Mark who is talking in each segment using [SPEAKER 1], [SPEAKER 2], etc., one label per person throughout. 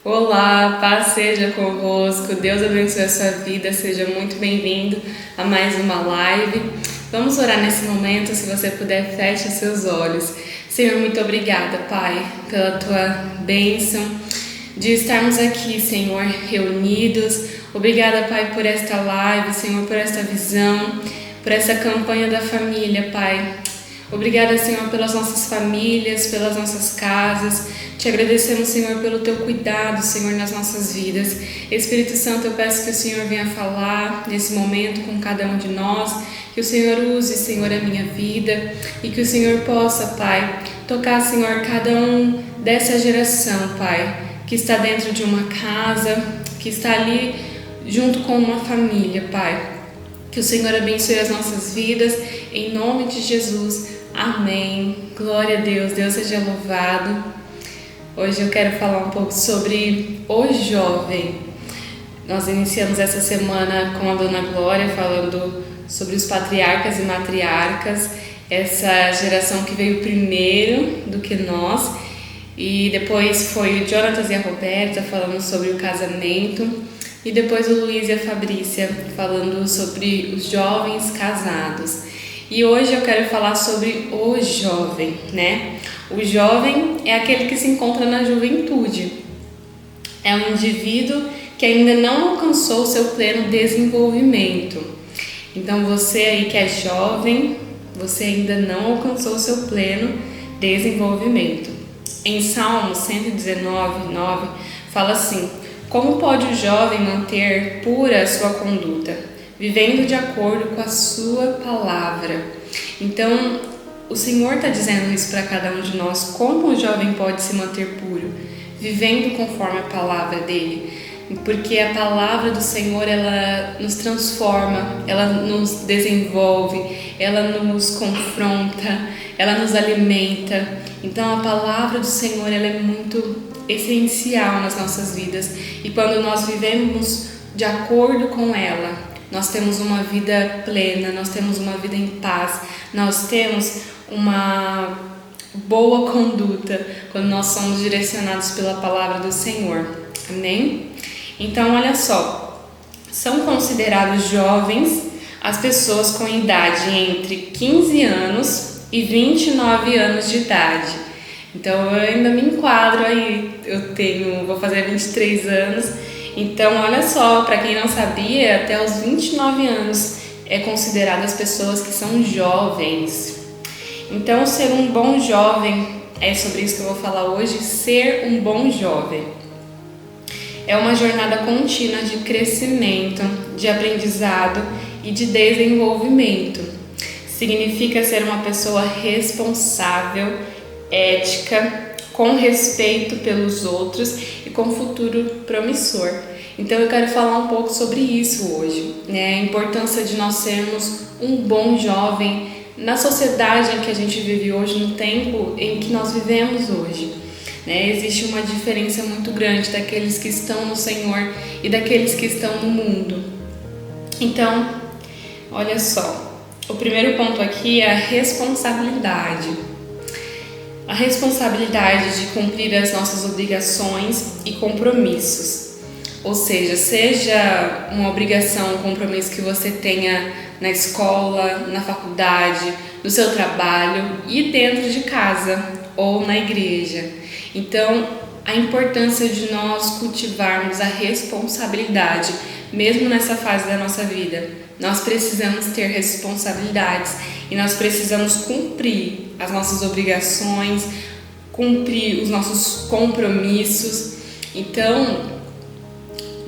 [SPEAKER 1] Olá, paz seja convosco, Deus abençoe a sua vida, seja muito bem-vindo a mais uma live. Vamos orar nesse momento, se você puder, feche os seus olhos. Senhor, muito obrigada, Pai, pela tua bênção de estarmos aqui, Senhor, reunidos. Obrigada, Pai, por esta live, Senhor, por esta visão, por essa campanha da família, Pai. Obrigada, Senhor, pelas nossas famílias, pelas nossas casas. Te agradecemos, Senhor, pelo Teu cuidado, Senhor, nas nossas vidas. Espírito Santo, eu peço que o Senhor venha falar nesse momento com cada um de nós, que o Senhor use, Senhor, a minha vida e que o Senhor possa, Pai, tocar, Senhor, cada um dessa geração, Pai, que está dentro de uma casa, que está ali junto com uma família, Pai. Que o Senhor abençoe as nossas vidas, em nome de Jesus. Amém. Glória a Deus. Deus seja louvado. Hoje eu quero falar um pouco sobre o jovem. Nós iniciamos essa semana com a Dona Glória falando sobre os patriarcas e matriarcas, essa geração que veio primeiro do que nós. E depois foi o Jonatas e a Roberta falando sobre o casamento. E depois o Luiz e a Fabrícia falando sobre os jovens casados. E hoje eu quero falar sobre o jovem, né? O jovem é aquele que se encontra na juventude. É um indivíduo que ainda não alcançou o seu pleno desenvolvimento. Então você aí que é jovem, você ainda não alcançou o seu pleno desenvolvimento. Em Salmo 119:9 fala assim: como pode o jovem manter pura a sua conduta, vivendo de acordo com a sua palavra? Então, o Senhor está dizendo isso para cada um de nós, como o jovem pode se manter puro, vivendo conforme a palavra dele. Porque a palavra do Senhor, ela nos transforma, ela nos desenvolve, ela nos confronta, ela nos alimenta. Então, a palavra do Senhor, ela é muito essencial nas nossas vidas. E quando nós vivemos de acordo com ela, nós temos uma vida plena, nós temos uma vida em paz, nós temos uma boa conduta quando nós somos direcionados pela palavra do Senhor. Amém? Então, olha só, são considerados jovens as pessoas com idade entre 15 anos e 29 anos de idade. Então, eu ainda me enquadro aí, vou fazer 23 anos. Então, olha só, para quem não sabia, até os 29 anos é considerado as pessoas que são jovens. Então, ser um bom jovem, é sobre isso que eu vou falar hoje, ser um bom jovem. É uma jornada contínua de crescimento, de aprendizado e de desenvolvimento. Significa ser uma pessoa responsável, ética, com respeito pelos outros e com futuro promissor. Então eu quero falar um pouco sobre isso hoje, né? A importância de nós sermos um bom jovem na sociedade em que a gente vive hoje, no tempo em que nós vivemos hoje, né? Existe uma diferença muito grande daqueles que estão no Senhor e daqueles que estão no mundo. Então, olha só, o primeiro ponto aqui é a responsabilidade. A responsabilidade de cumprir as nossas obrigações e compromissos. Ou seja uma obrigação, um compromisso que você tenha na escola, na faculdade, no seu trabalho e dentro de casa ou na igreja. Então, a importância de nós cultivarmos a responsabilidade, mesmo nessa fase da nossa vida. Nós precisamos ter responsabilidades e nós precisamos cumprir as nossas obrigações, cumprir os nossos compromissos. Então,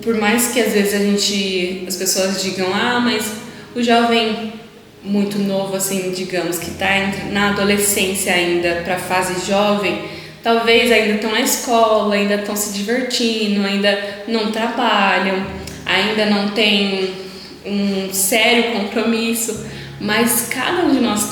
[SPEAKER 1] por mais que às vezes as pessoas digam, mas o jovem muito novo, assim, digamos, que está na adolescência ainda, para a fase jovem, talvez ainda estão na escola, ainda estão se divertindo, ainda não trabalham, ainda não tem um sério compromisso, mas cada um de nós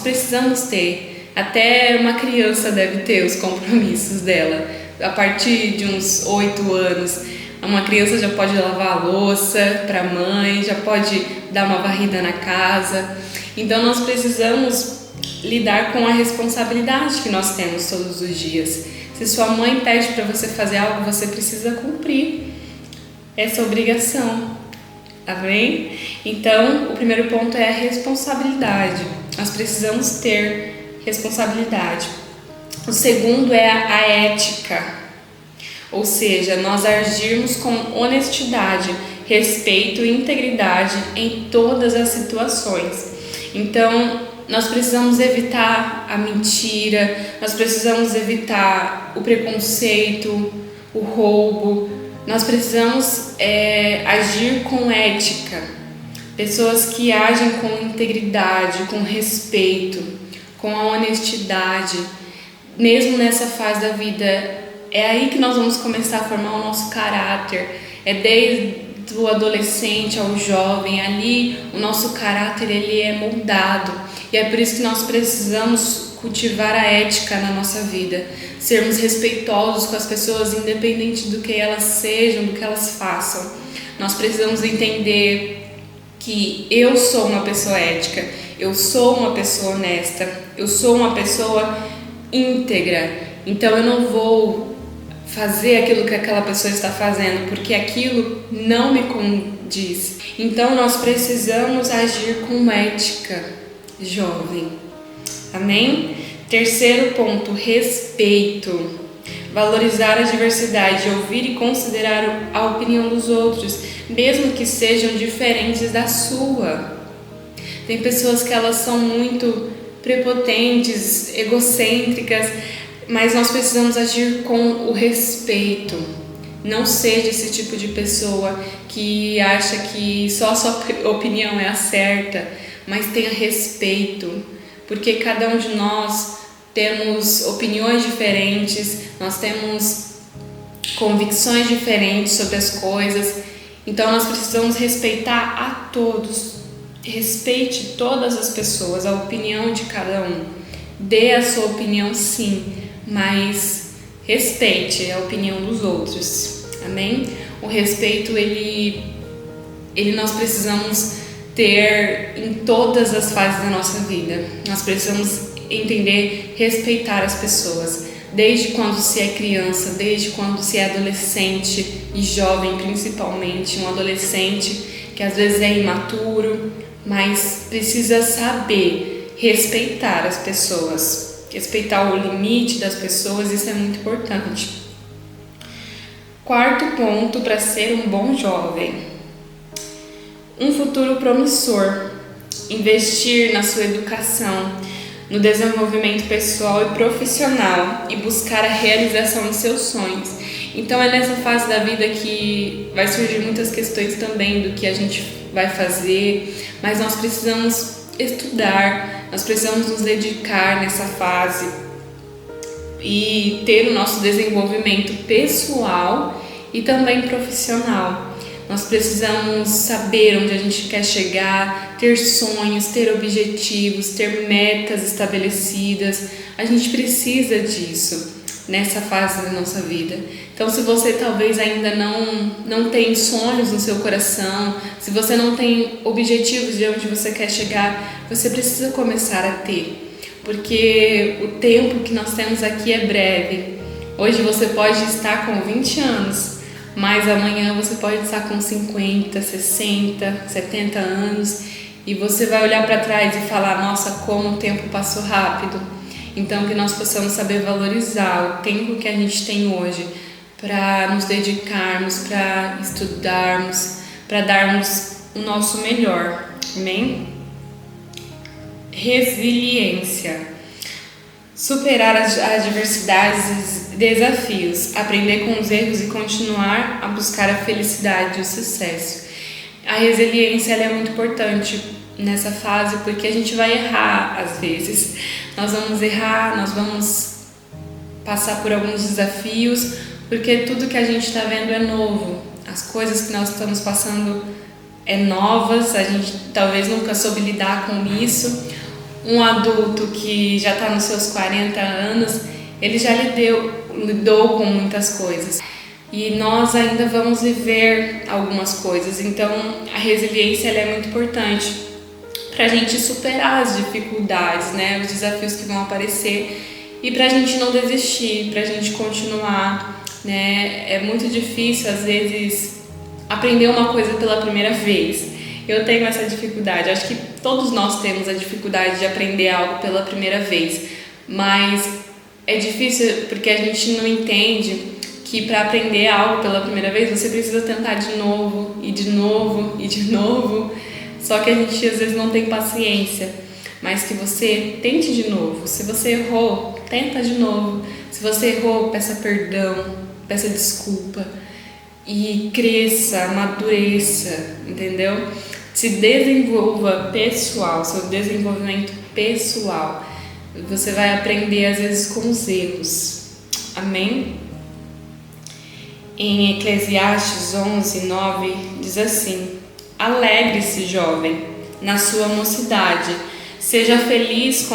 [SPEAKER 1] precisamos ter. Até uma criança deve ter os compromissos dela. A partir de uns 8 anos, uma criança já pode lavar a louça para a mãe, já pode dar uma varrida na casa. Então nós precisamos lidar com a responsabilidade que nós temos todos os dias, Se sua mãe pede para você fazer algo, você precisa cumprir essa obrigação. Amém? Então, o primeiro ponto é a responsabilidade. Nós precisamos ter responsabilidade. O segundo é a ética, ou seja, nós agirmos com honestidade, respeito e integridade em todas as situações. Então, nós precisamos evitar a mentira, nós precisamos evitar o preconceito, o roubo. Nós precisamos agir com ética. Pessoas que agem com integridade, com respeito, com a honestidade. Mesmo nessa fase da vida, é aí que nós vamos começar a formar o nosso caráter. É desde o adolescente ao jovem, ali o nosso caráter ele é moldado. E é por isso que nós precisamos cultivar a ética na nossa vida. Sermos respeitosos com as pessoas, independente do que elas sejam, do que elas façam. Nós precisamos entender que eu sou uma pessoa ética, eu sou uma pessoa honesta, eu sou uma pessoa íntegra, então eu não vou fazer aquilo que aquela pessoa está fazendo, porque aquilo não me condiz. Então nós precisamos agir com ética, jovem. Amém? Terceiro ponto, respeito. Valorizar a diversidade, ouvir e considerar a opinião dos outros, mesmo que sejam diferentes da sua. Tem pessoas que elas são muito prepotentes, egocêntricas, mas nós precisamos agir com o respeito. Não seja esse tipo de pessoa que acha que só a sua opinião é a certa, mas tenha respeito, porque cada um de nós temos opiniões diferentes, nós temos convicções diferentes sobre as coisas, então nós precisamos respeitar a todos. Respeite todas as pessoas, a opinião de cada um. Dê a sua opinião sim, mas respeite a opinião dos outros. Amém? O respeito, ele nós precisamos ter em todas as fases da nossa vida. Nós precisamos entender, respeitar as pessoas. Desde quando se é criança, desde quando se é adolescente e jovem principalmente. Um adolescente que às vezes é imaturo, mas precisa saber respeitar as pessoas, respeitar o limite das pessoas, isso é muito importante. Quarto ponto para ser um bom jovem: um futuro promissor, investir na sua educação, no desenvolvimento pessoal e profissional e buscar a realização de seus sonhos. Então é nessa fase da vida que vai surgir muitas questões também do que a gente vai fazer, mas nós precisamos estudar, nós precisamos nos dedicar nessa fase e ter o nosso desenvolvimento pessoal e também profissional. Nós precisamos saber onde a gente quer chegar, ter sonhos, ter objetivos, ter metas estabelecidas. A gente precisa disso nessa fase da nossa vida. Então, se você talvez ainda não tem sonhos no seu coração, se você não tem objetivos de onde você quer chegar, você precisa começar a ter, porque o tempo que nós temos aqui é breve. Hoje você pode estar com 20 anos, mas amanhã você pode estar com 50, 60, 70 anos e você vai olhar para trás e falar: nossa, como o tempo passou rápido. Então, que nós possamos saber valorizar o tempo que a gente tem hoje para nos dedicarmos, para estudarmos, para darmos o nosso melhor. Amém? Resiliência. Superar as adversidades e desafios, aprender com os erros e continuar a buscar a felicidade e o sucesso. A resiliência ela é muito importante nessa fase, porque a gente vai errar às vezes. Nós vamos errar, nós vamos passar por alguns desafios, porque tudo que a gente está vendo é novo. As coisas que nós estamos passando é novas, a gente talvez nunca soube lidar com isso. Um adulto que já está nos seus 40 anos, ele já lidou com muitas coisas. E nós ainda vamos viver algumas coisas. Então, a resiliência ela é muito importante para a gente superar as dificuldades, né? Os desafios que vão aparecer e pra gente não desistir, pra gente continuar, né? É muito difícil, às vezes, aprender uma coisa pela primeira vez. Eu tenho essa dificuldade, acho que todos nós temos a dificuldade de aprender algo pela primeira vez, mas é difícil porque a gente não entende que para aprender algo pela primeira vez você precisa tentar de novo, e de novo, e de novo, só que a gente às vezes não tem paciência, mas que você tente de novo. Se você errou, tenta de novo. Se você errou, peça perdão, peça desculpa e cresça, amadureça, entendeu? Se desenvolva pessoal, seu desenvolvimento pessoal. Você vai aprender às vezes com os erros. Amém? Em Eclesiastes 11:9 diz assim: alegre-se, jovem, na sua mocidade, seja feliz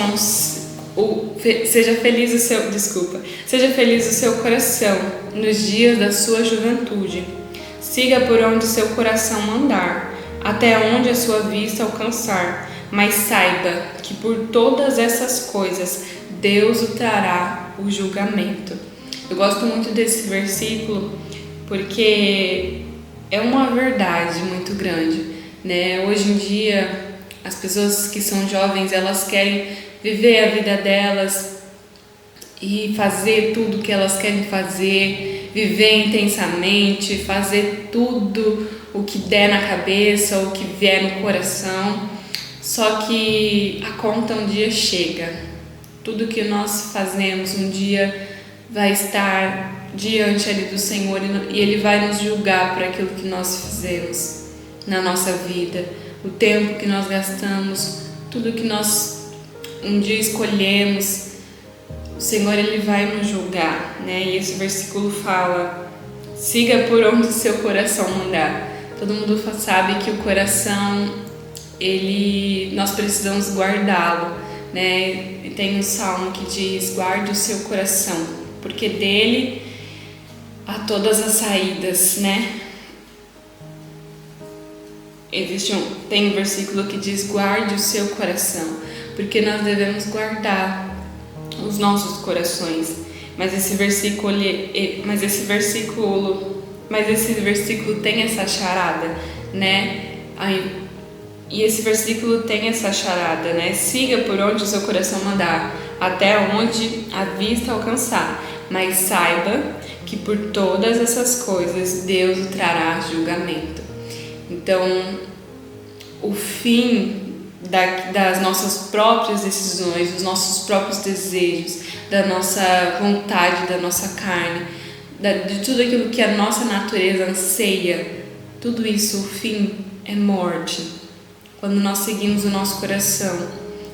[SPEAKER 1] seja feliz o seu coração nos dias da sua juventude. Siga por onde seu coração mandar, até onde a sua vista alcançar, mas saiba que por todas essas coisas Deus o trará o julgamento. Eu gosto muito desse versículo porque é uma verdade muito grande, né? Hoje em dia, as pessoas que são jovens, elas querem viver a vida delas e fazer tudo o que elas querem fazer, viver intensamente, fazer tudo o que der na cabeça, o que vier no coração. Só que a conta um dia chega. Tudo que nós fazemos um dia vai estar diante ali do Senhor e Ele vai nos julgar por aquilo que nós fizemos na nossa vida, o tempo que nós gastamos, tudo que nós um dia escolhemos, o Senhor Ele vai nos julgar, né? E esse versículo fala: siga por onde o seu coração mandar. Todo mundo sabe que o coração, nós precisamos guardá-lo, né? E tem um salmo que diz: guarde o seu coração, porque dele há todas as saídas, né? Tem um versículo que diz: guarde o seu coração, porque nós devemos guardar os nossos corações. Mas esse versículo tem essa charada, né? E esse versículo tem essa charada, né? Siga por onde o seu coração mandar, até onde a vista alcançar, mas saiba que por todas essas coisas Deus o trará julgamento. Então, o fim das nossas próprias decisões, dos nossos próprios desejos, da nossa vontade, da nossa carne, de tudo aquilo que a nossa natureza anseia, tudo isso, o fim é morte. Quando nós seguimos o nosso coração,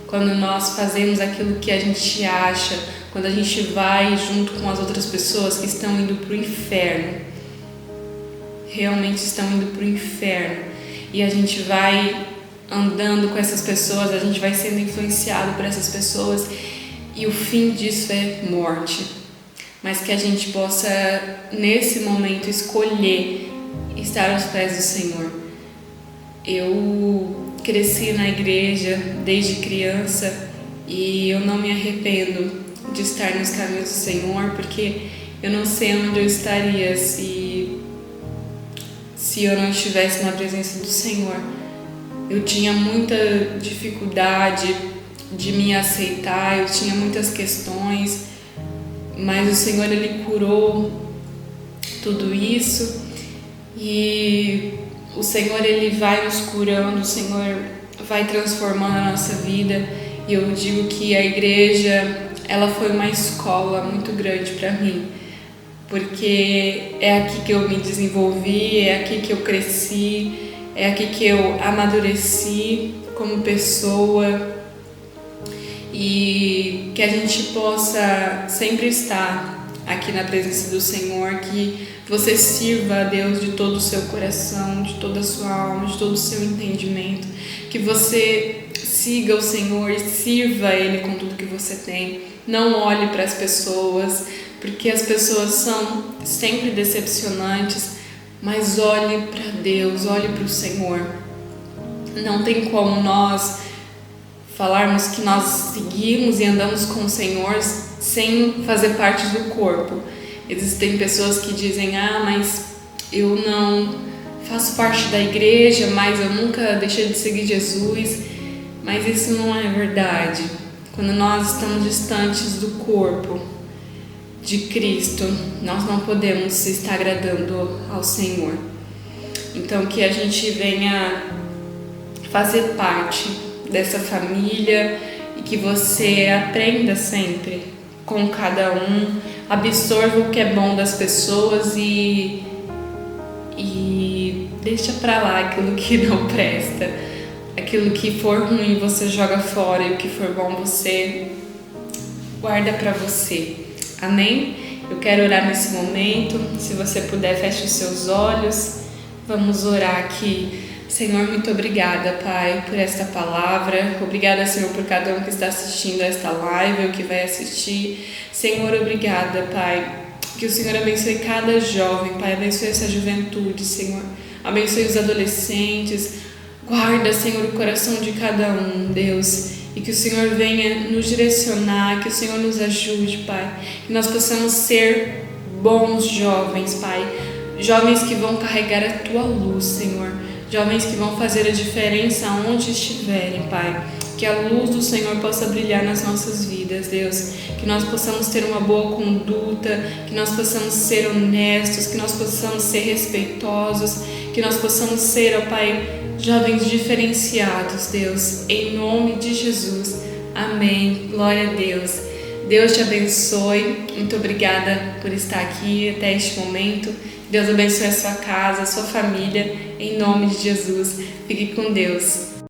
[SPEAKER 1] quando nós fazemos aquilo que a gente acha, quando a gente vai junto com as outras pessoas que estão indo para o inferno, realmente estão indo para o inferno, e a gente vai andando com essas pessoas, a gente vai sendo influenciado por essas pessoas, e o fim disso é morte. Mas que a gente possa, nesse momento, escolher estar aos pés do Senhor. Eu cresci na igreja desde criança e eu não me arrependo de estar nos caminhos do Senhor, porque eu não sei onde eu estaria se eu não estivesse na presença do Senhor. Eu tinha muita dificuldade de me aceitar, eu tinha muitas questões, mas o Senhor, Ele curou tudo isso, e o Senhor, Ele vai nos curando, o Senhor vai transformando a nossa vida. E eu digo que a igreja, ela foi uma escola muito grande para mim, porque é aqui que eu me desenvolvi, é aqui que eu cresci, é aqui que eu amadureci como pessoa, e que a gente possa sempre estar aqui na presença do Senhor, que você sirva a Deus de todo o seu coração, de toda a sua alma, de todo o seu entendimento, que você siga o Senhor e sirva Ele com tudo que você tem. Não olhe para as pessoas, porque as pessoas são sempre decepcionantes, mas olhe para Deus, olhe para o Senhor. Não tem como nós falarmos que nós seguimos e andamos com o Senhor sem fazer parte do corpo. Existem pessoas que dizem, mas eu não faço parte da igreja, mas eu nunca deixei de seguir Jesus. Mas isso não é verdade. Quando nós estamos distantes do corpo de Cristo, nós não podemos estar agradando ao Senhor. Então que a gente venha fazer parte dessa família e que você aprenda sempre com cada um, absorva o que é bom das pessoas e deixa pra lá aquilo que não presta. Aquilo que for ruim você joga fora e o que for bom você guarda pra você. Amém? Eu quero orar nesse momento. Se você puder, feche os seus olhos. Vamos orar aqui. Senhor, muito obrigada, Pai, por esta palavra. Obrigada, Senhor, por cada um que está assistindo a esta live ou que vai assistir. Senhor, obrigada, Pai. Que o Senhor abençoe cada jovem, Pai. Abençoe essa juventude, Senhor. Abençoe os adolescentes. Guarda, Senhor, o coração de cada um, Deus. E que o Senhor venha nos direcionar, que o Senhor nos ajude, Pai. Que nós possamos ser bons jovens, Pai. Jovens que vão carregar a Tua luz, Senhor. Jovens que vão fazer a diferença onde estiverem, Pai. Que a luz do Senhor possa brilhar nas nossas vidas, Deus. Que nós possamos ter uma boa conduta, que nós possamos ser honestos, que nós possamos ser respeitosos, que nós possamos ser, ó Pai, jovens diferenciados, Deus. Em nome de Jesus. Amém. Glória a Deus. Deus te abençoe. Muito obrigada por estar aqui até este momento. Deus abençoe a sua casa, a sua família. Em nome de Jesus. Fique com Deus.